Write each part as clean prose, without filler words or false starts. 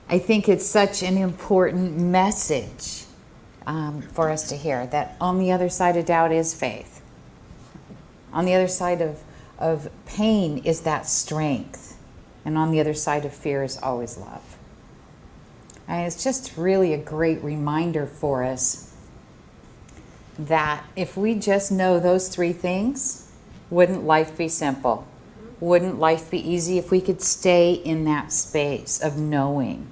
I think it's such an important message for us to hear, that on the other side of doubt is faith. On the other side of pain is that strength. And on the other side of fear is always love. And it's just really a great reminder for us that if we just know those three things, wouldn't life be simple? Wouldn't life be easy if we could stay in that space of knowing?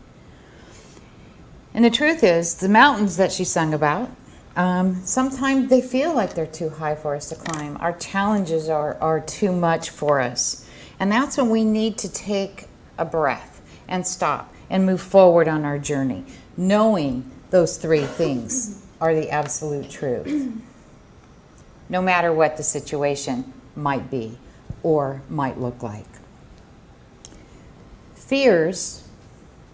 And the truth is, the mountains that she sung about, sometimes they feel like they're too high for us to climb. Our challenges are too much for us. And that's when we need to take a breath and stop and move forward on our journey, knowing those three things are the absolute truth, no matter what the situation might be or might look like. Fears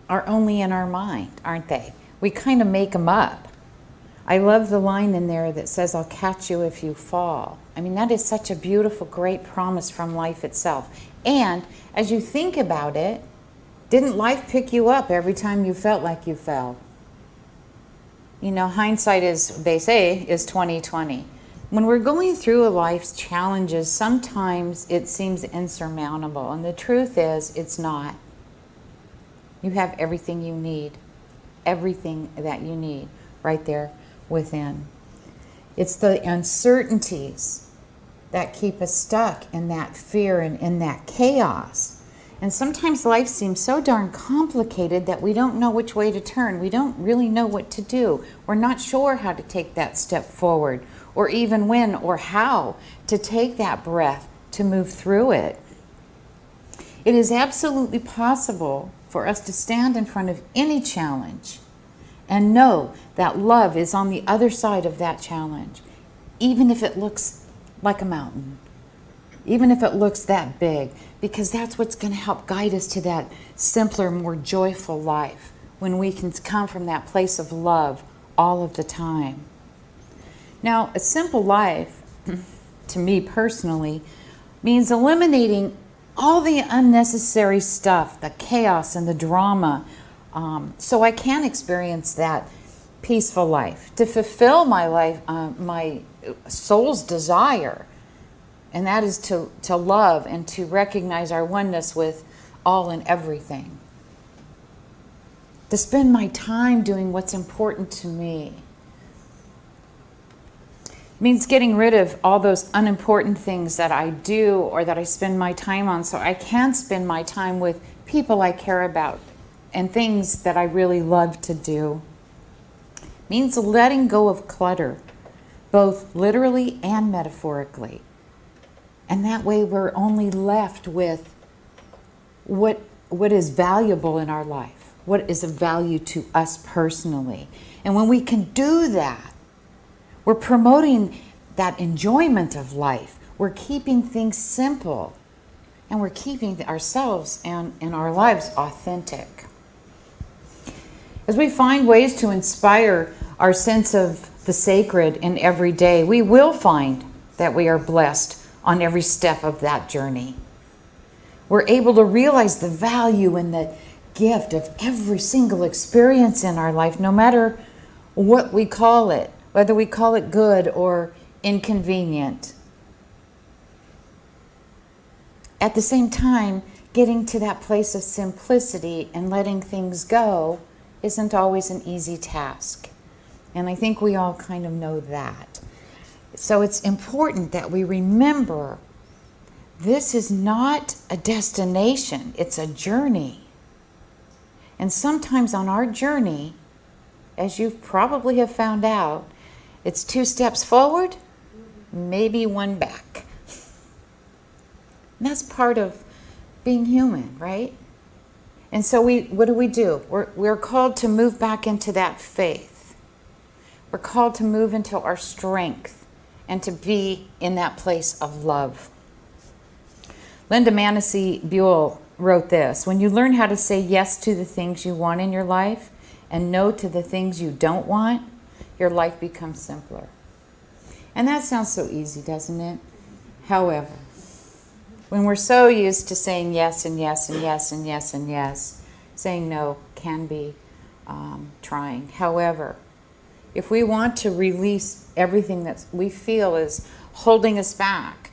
are only in our mind, aren't they? We kind of make them up. I love the line in there that says, I'll catch you if you fall. I mean, that is such a beautiful, great promise from life itself. And as you think about it, didn't life pick you up every time you felt like you fell? You know, hindsight is, they say, is 20/20. When we're going through a life's challenges, sometimes it seems insurmountable. And the truth is, it's not. You have everything you need. Everything that you need right there within. It's the uncertainties that keep us stuck in that fear and in that chaos. And sometimes life seems so darn complicated that we don't know which way to turn. We don't really know what to do. We're not sure how to take that step forward, or even when or how to take that breath to move through it. It is absolutely possible for us to stand in front of any challenge and know that love is on the other side of that challenge, even if it looks like a mountain, even if it looks that big, because that's what's going to help guide us to that simpler, more joyful life, when we can come from that place of love all of the time. Now, a simple life, to me personally, means eliminating all the unnecessary stuff, the chaos and the drama, so I can experience that peaceful life, to fulfill my life, my soul's desire, and that is to love and to recognize our oneness with all and everything. To spend my time doing what's important to me. It means getting rid of all those unimportant things that I do or that I spend my time on, so I can spend my time with people I care about and things that I really love to do. It means letting go of clutter, both literally and metaphorically. And that way we're only left with what is valuable in our life, what is of value to us personally. And when we can do that, we're promoting that enjoyment of life. We're keeping things simple, and we're keeping ourselves and our lives authentic. As we find ways to inspire our sense of the sacred in every day, we will find that we are blessed on every step of that journey. We're able to realize the value and the gift of every single experience in our life, no matter what we call it, whether we call it good or inconvenient. At the same time, getting to that place of simplicity and letting things go isn't always an easy task. And I think we all kind of know that. So it's important that we remember this is not a destination, it's a journey. And sometimes on our journey, as you probably have found out, it's 2 steps forward, maybe 1 back. And that's part of being human, right? And so what do? We're called to move back into that faith. We're called to move into our strength and to be in that place of love. Linda Manassi Buell wrote this: when you learn how to say yes to the things you want in your life and no to the things you don't want, your life becomes simpler. And that sounds so easy, doesn't it? However, when we're so used to saying yes and yes and yes and yes and yes, saying no can be trying. However, if we want to release everything that we feel is holding us back,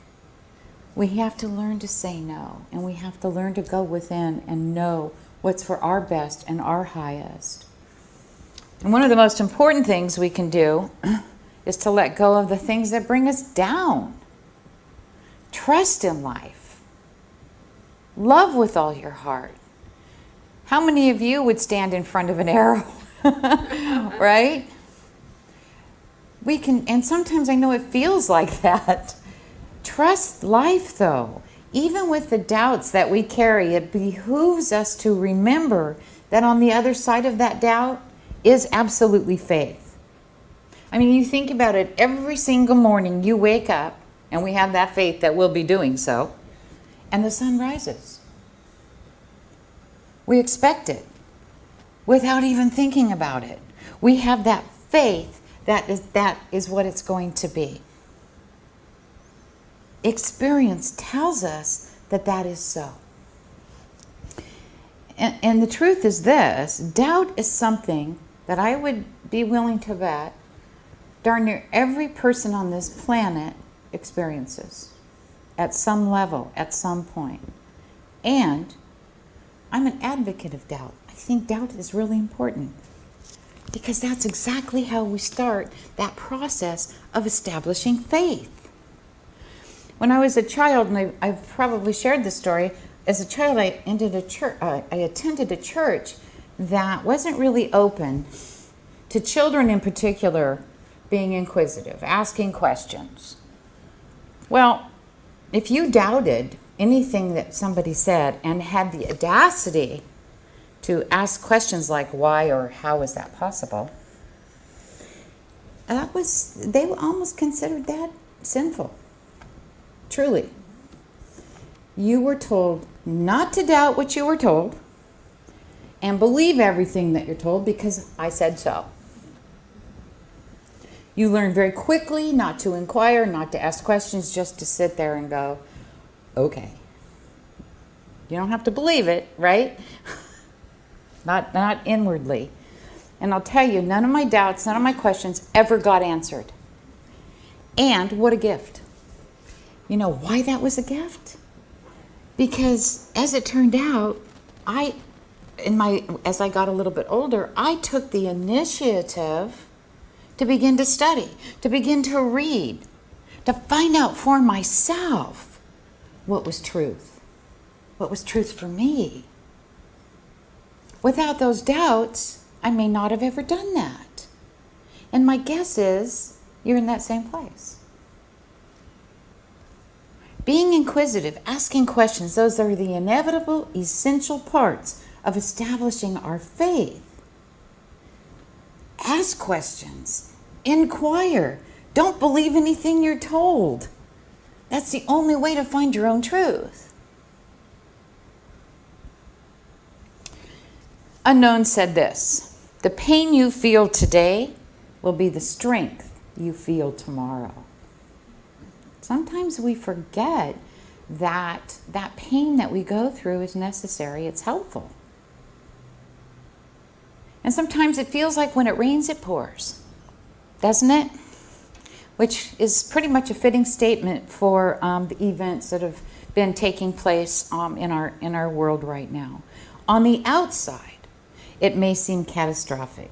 we have to learn to say no, and we have to learn to go within and know what's for our best and our highest. And one of the most important things we can do is to let go of the things that bring us down. Trust in life. Love with all your heart. How many of you would stand in front of an arrow? Right? We can, and sometimes I know it feels like that. Trust life, though. Even with the doubts that we carry, it behooves us to remember that on the other side of that doubt is absolutely faith. I mean, you think about it, every single morning you wake up, and we have that faith that we'll be doing so, and the sun rises. We expect it without even thinking about it. We have that faith that is what it's going to be. Experience tells us that that is so. And the truth is this, doubt is something that I would be willing to bet darn near every person on this planet experiences at some level, at some point. And I'm an advocate of doubt. I think doubt is really important because that's exactly how we start that process of establishing faith. When I was a child, and I've probably shared this story, as a child I attended a church that wasn't really open to children in particular being inquisitive, asking questions. Well, if you doubted anything that somebody said and had the audacity to ask questions like why or how is that possible, they almost considered that sinful. Truly. You were told not to doubt what you were told and believe everything that you're told because I said so. You learn very quickly not to inquire, not to ask questions, just to sit there and go, okay. You don't have to believe it, right? Not inwardly. And I'll tell you, none of my doubts, none of my questions ever got answered. And what a gift. You know why that was a gift? Because as it turned out, as I got a little bit older, I took the initiative to begin to study, to begin to read, to find out for myself what was truth for me. Without those doubts, I may not have ever done that. And my guess is you're in that same place. Being inquisitive, asking questions, those are the inevitable, essential parts of establishing our faith. Ask questions. Inquire. Don't believe anything you're told. That's the only way to find your own truth. Unknown said this, the pain you feel today will be the strength you feel tomorrow. Sometimes we forget that pain that we go through is necessary, it's helpful. And sometimes it feels like when it rains, it pours, doesn't it? Which is pretty much a fitting statement for the events that have been taking place in our world right now. On the outside, it may seem catastrophic.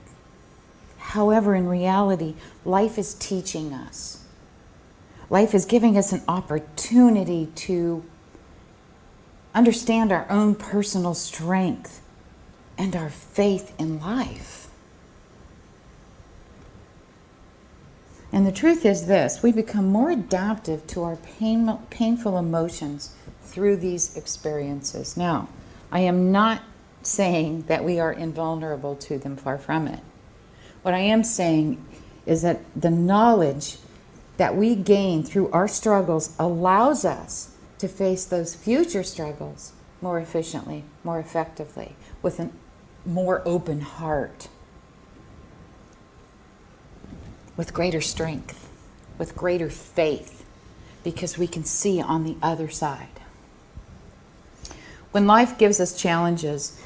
However, in reality, life is teaching us. Life is giving us an opportunity to understand our own personal strength and our faith in life. And the truth is this, we become more adaptive to our painful emotions through these experiences. Now, I am not saying that we are invulnerable to them, far from it. What I am saying is that the knowledge that we gain through our struggles allows us to face those future struggles more efficiently, more effectively, with a more open heart, with greater strength, with greater faith, because we can see on the other side. When life gives us challenges,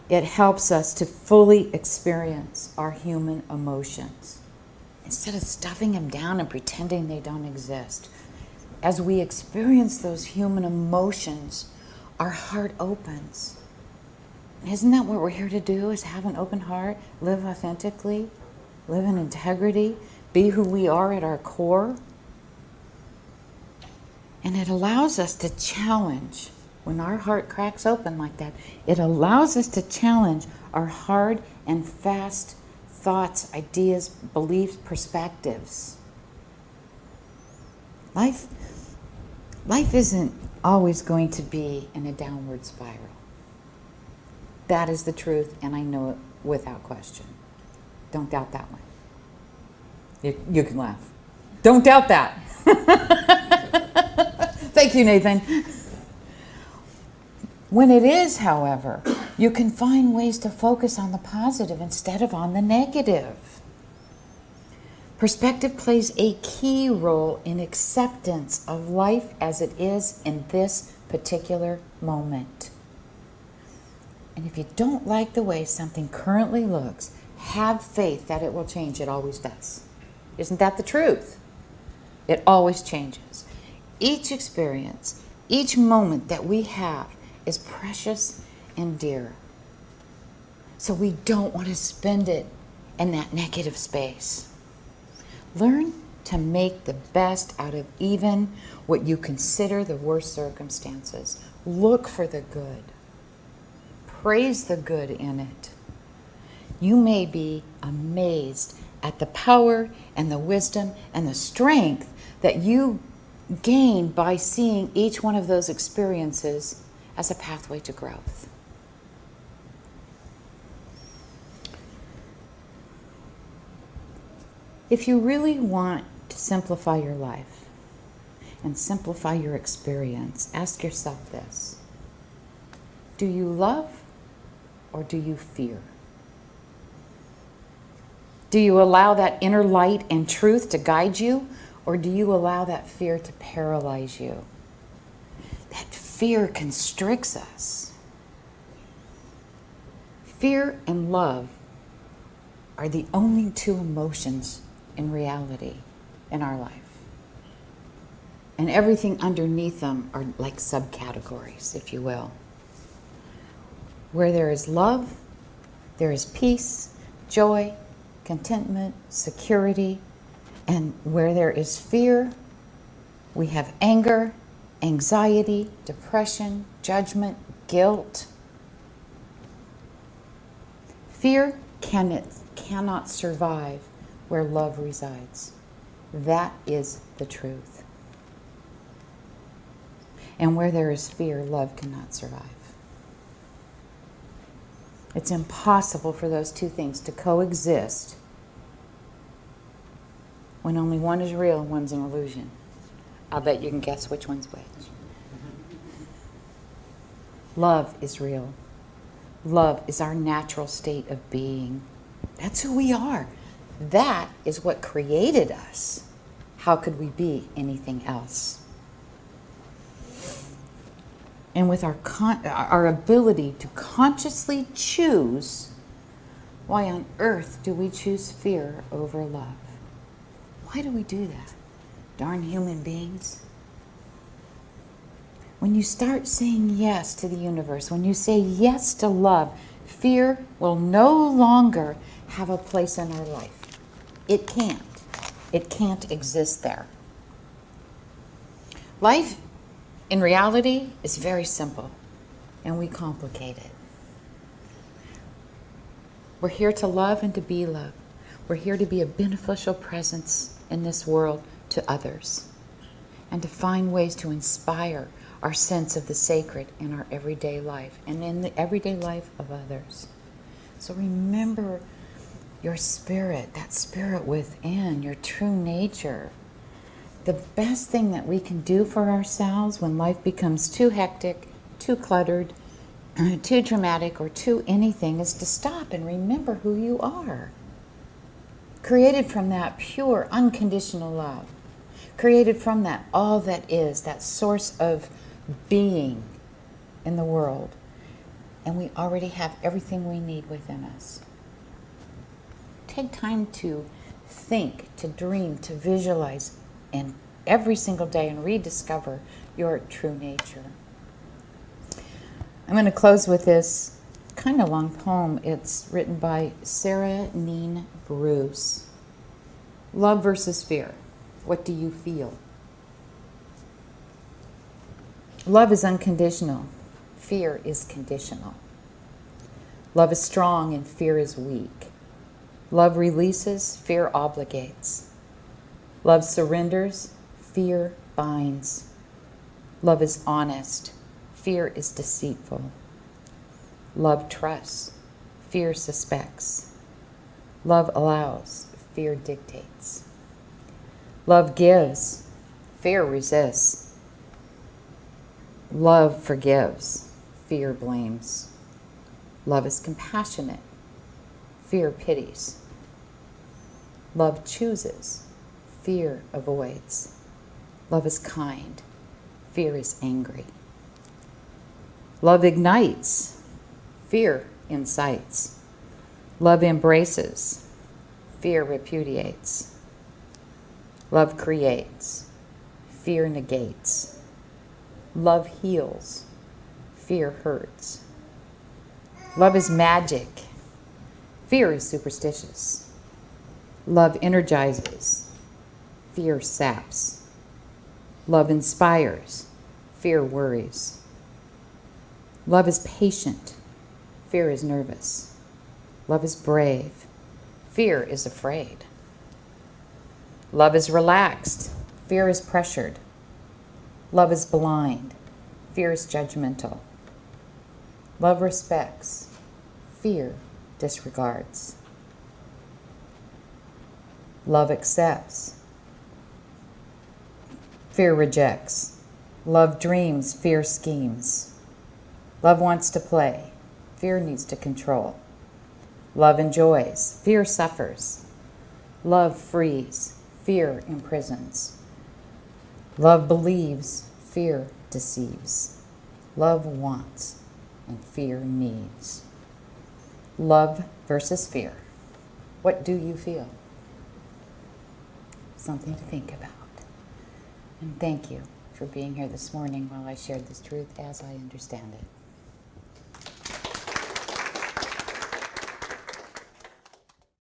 it helps us to fully experience our human emotions instead of stuffing them down and pretending they don't exist. As we experience those human emotions, our heart opens. Isn't that what we're here to do, is have an open heart, live authentically, live in integrity, be who we are at our core? And it allows us to challenge, when our heart cracks open like that, it allows us to challenge our hard and fast thoughts, ideas, beliefs, perspectives. Life isn't always going to be in a downward spiral. That is the truth, and I know it without question. Don't doubt that one. You can laugh. Don't doubt that. Thank you, Nathan. When it is, however, you can find ways to focus on the positive instead of on the negative. Perspective plays a key role in acceptance of life as it is in this particular moment. And if you don't like the way something currently looks, have faith that it will change. It always does. Isn't that the truth? It always changes. Each experience, each moment that we have is precious and dear. So we don't want to spend it in that negative space. Learn to make the best out of even what you consider the worst circumstances. Look for the good. Praise the good in it. You may be amazed at the power and the wisdom and the strength that you gain by seeing each one of those experiences as a pathway to growth. If you really want to simplify your life and simplify your experience, ask yourself this: do you love or do you fear? Do you allow that inner light and truth to guide you, or do you allow that fear to paralyze you? That fear constricts us. Fear and love are the only two emotions in reality in our life. And everything underneath them are like subcategories, if you will. Where there is love, there is peace, joy, contentment, security. And where there is fear, we have anger, anxiety, depression, judgment, guilt. Fear cannot survive where love resides. That is the truth. And where there is fear, love cannot survive. It's impossible for those two things to coexist when only one is real and one's an illusion. I'll bet you can guess which one's which. Love is real. Love is our natural state of being. That's who we are. That is what created us. How could we be anything else? And with our ability to consciously choose, why on earth do we choose fear over love? Why do we do that? Darn human beings. When you start saying yes to the universe, when you say yes to love, fear will no longer have a place in our life. It can't. It can't exist there. Life, in reality, is very simple, and we complicate it. We're here to love and to be loved. We're here to be a beneficial presence in this world to others, and to find ways to inspire our sense of the sacred in our everyday life and in the everyday life of others. So remember your spirit, that spirit within, your true nature. The best thing that we can do for ourselves when life becomes too hectic, too cluttered, too dramatic, or too anything is to stop and remember who you are. Created from that pure, unconditional love. Created from that all that is, that source of being in the world. and we already have everything we need within us. Take time to think, to dream, to visualize, and every single day and rediscover your true nature. I'm going to close with this kind of long poem. It's written by Sarah Neen Bruce. Love versus fear. What do you feel? Love is unconditional. Fear is conditional. Love is strong and fear is weak. Love releases, fear obligates. Love surrenders, fear binds. Love is honest, fear is deceitful. Love trusts, fear suspects. Love allows, fear dictates. Love gives, fear resists. Love forgives, fear blames. Love is compassionate, fear pities. Love chooses, fear avoids. Love is kind, fear is angry. Love ignites, fear incites. Love embraces, fear repudiates. Love creates, fear negates. Love heals, fear hurts. Love is magic, fear is superstitious. Love energizes, fear saps. Love inspires, fear worries. Love is patient, fear is nervous. Love is brave, fear is afraid. Love is relaxed, fear is pressured. Love is blind, fear is judgmental. Love respects, fear disregards. Love accepts, fear rejects. Love dreams, fear schemes. Love wants to play, fear needs to control. Love enjoys, fear suffers. Love frees, fear imprisons. Love believes, fear deceives. Love wants, and fear needs. Love versus fear. What do you feel? Something to think about. And thank you for being here this morning while I shared this truth as I understand it.